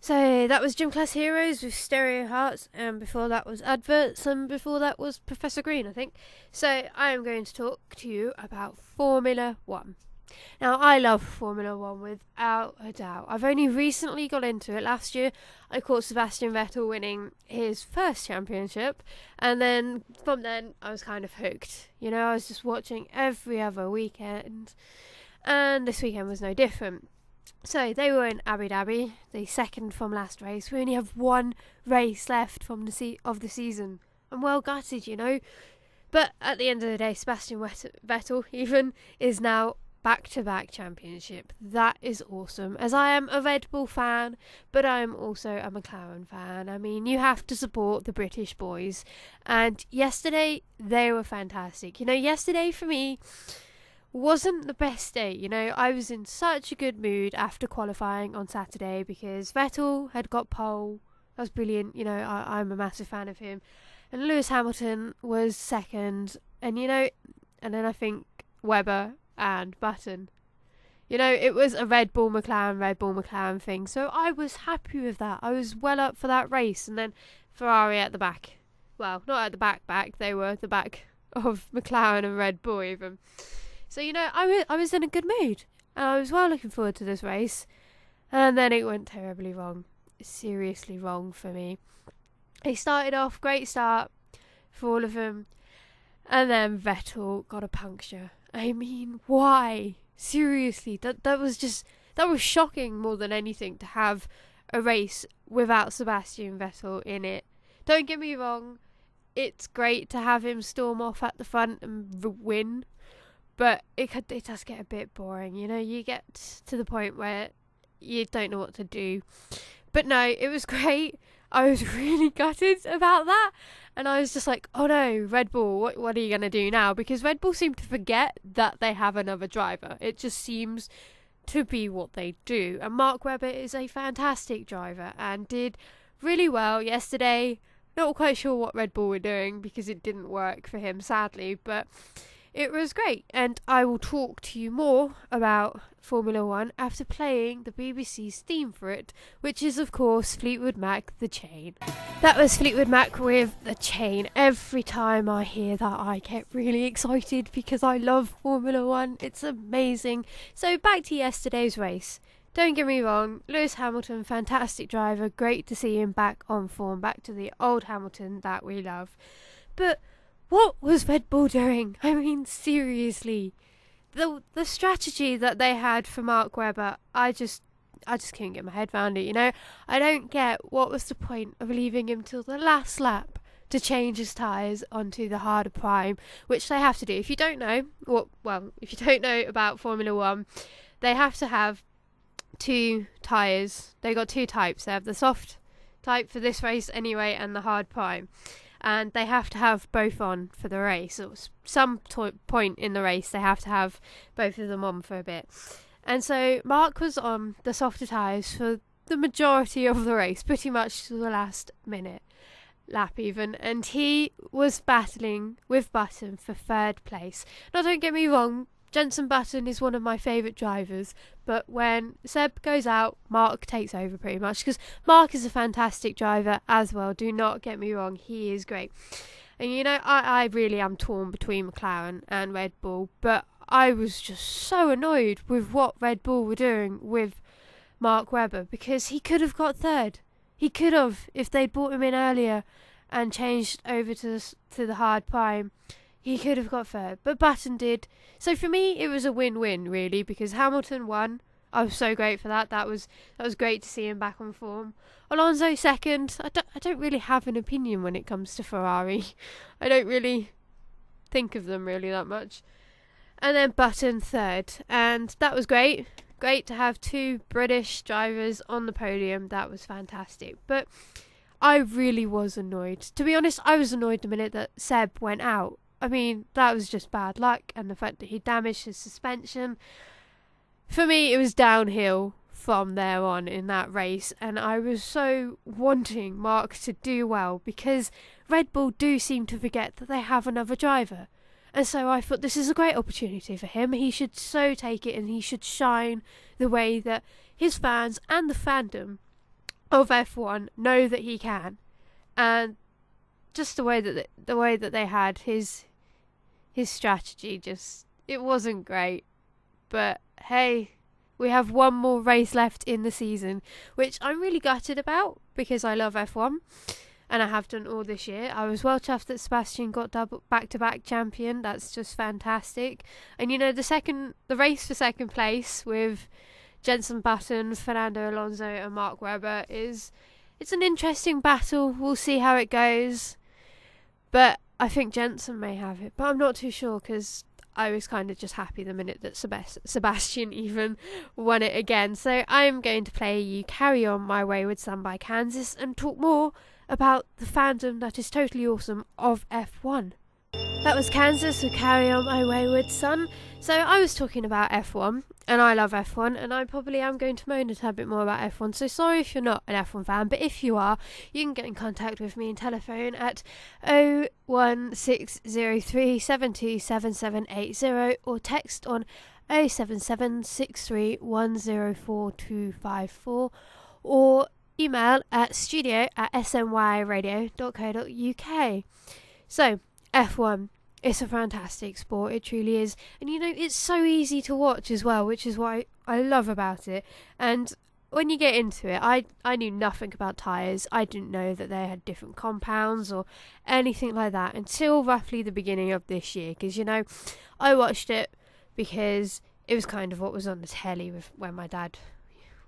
So that was Gym Class Heroes with Stereo Hearts, and before that was Adverts, and before that was Professor Green, I think. So I am going to talk to you about Formula One. Now, I love Formula One without a doubt. I've only recently got into it. Last year, I caught Sebastian Vettel winning his first championship, and then from then, I was kind of hooked. You know, I was just watching every other weekend, and this weekend was no different. So they were in Abu Dhabi, the second from last race. We only have one race left from the season. I'm well gutted, you know. But at the end of the day, Sebastian Vettel even is now back-to-back championship. That is awesome. As I am a Red Bull fan, but I am also a McLaren fan. I mean, you have to support the British boys. And yesterday, they were fantastic. You know, yesterday for me wasn't the best day. You know, I was in such a good mood after qualifying on Saturday because Vettel had got pole. That was brilliant. You know, I'm a massive fan of him. And Lewis Hamilton was second. And, you know, and then I think Webber and Button. You know, it was a Red Bull McLaren thing. So I was happy with that. I was well up for that race. And then Ferrari at the back. Well, not at the back. They were at the back of McLaren and Red Bull even. So, you know, I was in a good mood. And I was well looking forward to this race. And then it went terribly wrong. Seriously wrong for me. They started off, great start for all of them. And then Vettel got a puncture. I mean, why? Seriously, that was shocking more than anything to have a race without Sebastian Vettel in it. Don't get me wrong, it's great to have him storm off at the front and win. But it does get a bit boring, you know. You get to the point where you don't know what to do. But no, it was great. I was really gutted about that. And I was just like, oh no, Red Bull, what are you going to do now? Because Red Bull seem to forget that they have another driver. It just seems to be what they do. And Mark Webber is a fantastic driver and did really well yesterday. Not quite sure what Red Bull were doing because it didn't work for him, sadly. But it was great, and I will talk to you more about Formula One after playing the BBC's theme for it, which is, of course, Fleetwood Mac, The Chain. That was Fleetwood Mac with The Chain. Every time I hear that, I get really excited because I love Formula One. It's amazing. So back to yesterday's race. Don't get me wrong, Lewis Hamilton, fantastic driver. Great to see him back on form, back to the old Hamilton that we love. But what was Red Bull doing? I mean, seriously. The strategy that they had for Mark Webber, I just couldn't get my head around it, you know. I don't get what was the point of leaving him till the last lap to change his tyres onto the harder prime, which they have to do. If you don't know, if you don't know about Formula One, they have to have two tyres. They got two types. They have the soft type for this race anyway, and the hard prime. And they have to have both on for the race. At some point in the race, they have to have both of them on for a bit. And so Mark was on the softer tyres for the majority of the race, pretty much to the last lap even. And he was battling with Button for third place. Now, don't get me wrong, Jenson Button is one of my favourite drivers, but when Seb goes out, Mark takes over pretty much, because Mark is a fantastic driver as well. Do not get me wrong, he is great. And you know, I really am torn between McLaren and Red Bull, but I was just so annoyed with what Red Bull were doing with Mark Webber, because he could have got third. He could have, if they'd brought him in earlier and changed over to the hard prime. He could have got third, but Button did. So for me, it was a win-win, really, because Hamilton won. I was so great for that. That was great to see him back on form. Alonso second. I don't really have an opinion when it comes to Ferrari. I don't really think of them really that much. And then Button third, and that was great. Great to have two British drivers on the podium. That was fantastic. But I really was annoyed. To be honest, I was annoyed the minute that Seb went out. I mean, that was just bad luck, and the fact that he damaged his suspension. For me, it was downhill from there on in that race, and I was so wanting Mark to do well, because Red Bull do seem to forget that they have another driver. And so I thought this is a great opportunity for him. He should so take it, and he should shine the way that his fans and the fandom of F1 know that he can, and just the way that they had his strategy, just it wasn't great. But hey, we have one more race left in the season, which I'm really gutted about because I love F1 and I have done all this year. I was well chuffed that Sebastian got double back-to-back champion. That's just fantastic. And the race for second place with Jenson Button, Fernando Alonso and Mark Webber it's an interesting battle. We'll see how it goes. But I think Jenson may have it, but I'm not too sure because I was kind of just happy the minute that Sebastian even won it again. So I'm going to play you Carry On My Wayward Son by Kansas and talk more about the fandom that is totally awesome of F1. That was Kansas with Carry On My Wayward Son. So I was talking about F1 and I love F1 and I probably am going to moan a tad bit more about F1. So sorry if you're not an F1 fan, but if you are, you can get in contact with me on telephone at 01603727780 or text on 07763104254 or email at studio@snyradio.co.uk. So, F1, it's a fantastic sport, it truly is. And it's so easy to watch as well, which is what I love about it. And when you get into it, I knew nothing about tyres. I didn't know that they had different compounds or anything like that until roughly the beginning of this year. Because, I watched it because it was kind of what was on the telly with my dad.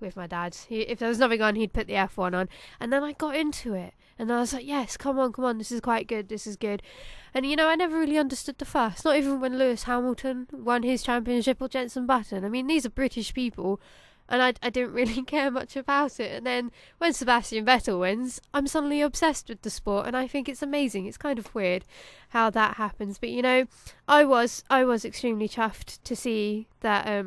If there was nothing on, he'd put the F1 on. And then I got into it. And I was like, yes, come on, this is quite good, this is good. And, I never really understood the fuss. Not even when Lewis Hamilton won his championship or Jenson Button. I mean, these are British people. And I didn't really care much about it. And then when Sebastian Vettel wins, I'm suddenly obsessed with the sport. And I think it's amazing. It's kind of weird how that happens. But, I was extremely chuffed to see that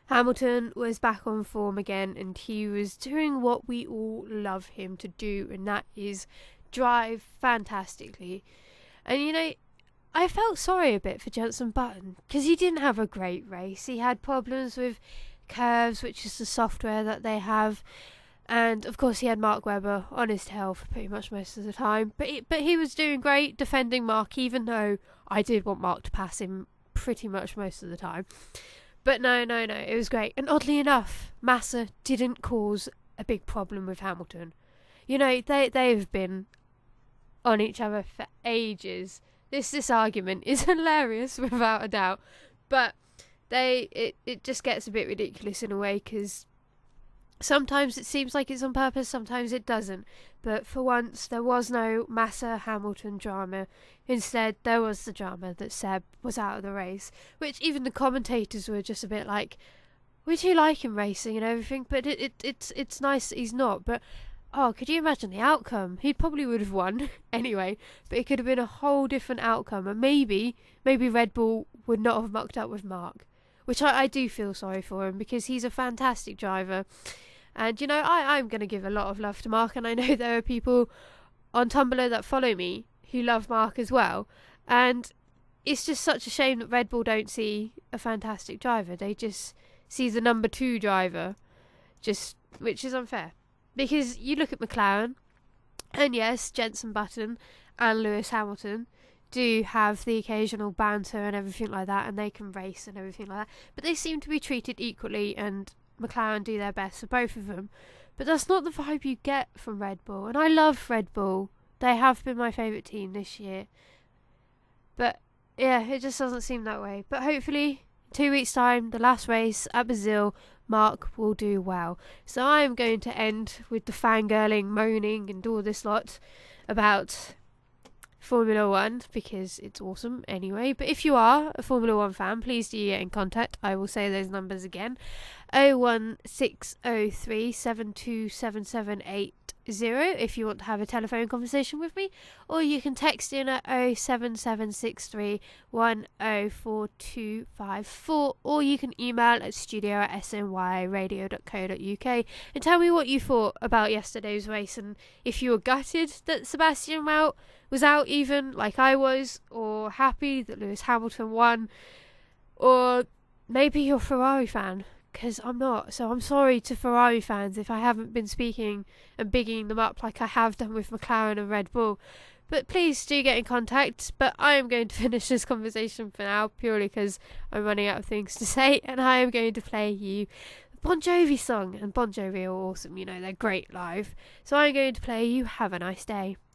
Hamilton was back on form again, and he was doing what we all love him to do, and that is drive fantastically. And I felt sorry a bit for Jenson Button because he didn't have a great race. He had problems with curves, which is the software that they have, and of course he had Mark Webber on his tail for pretty much most of the time. But he was doing great defending Mark, even though I did want Mark to pass him pretty much most of the time. But no, it was great. And oddly enough, Massa didn't cause a big problem with Hamilton. They've been on each other for ages. This argument is hilarious, without a doubt. But it just gets a bit ridiculous in a way, because sometimes it seems like it's on purpose, sometimes it doesn't. But for once, there was no Massa-Hamilton drama. Instead, there was the drama that Seb was out of the race, which even the commentators were just a bit like, we do like him racing and everything, but it's nice that he's not. But, could you imagine the outcome? He probably would have won anyway, but it could have been a whole different outcome. And maybe Red Bull would not have mucked up with Mark, which I do feel sorry for him, because he's a fantastic driver. And, I'm going to give a lot of love to Mark, and I know there are people on Tumblr that follow me who love Mark as well. And it's just such a shame that Red Bull don't see a fantastic driver. They just see the number 2 driver, which is unfair. Because you look at McLaren, and yes, Jenson Button and Lewis Hamilton do have the occasional banter and everything like that, and they can race and everything like that. But they seem to be treated equally, and McLaren do their best for both of them. But that's not the vibe you get from Red Bull. And I love Red Bull. They have been my favourite team this year. But yeah, it just doesn't seem that way. But hopefully, 2 weeks' time, the last race at Brazil, Mark will do well. So I am going to end with the fangirling, moaning and all this lot about Formula 1, because it's awesome anyway. But if you are a Formula 1 fan, please do get in contact. I will say those numbers again: 01603727780 if you want to have a telephone conversation with me, or you can text in at 07763104254, or you can email at studio@snyradio.co.uk and tell me what you thought about yesterday's race, and if you were gutted that Sebastian was out even like I was, or happy that Lewis Hamilton won, or maybe you're a Ferrari fan. because I'm not. So I'm sorry to Ferrari fans if I haven't been speaking and bigging them up like I have done with McLaren and Red Bull. But please do get in contact. But I am going to finish this conversation for now, purely because I'm running out of things to say, and I am going to play you the Bon Jovi song. And Bon Jovi are awesome, they're great live. So I'm going to play you Have a Nice Day.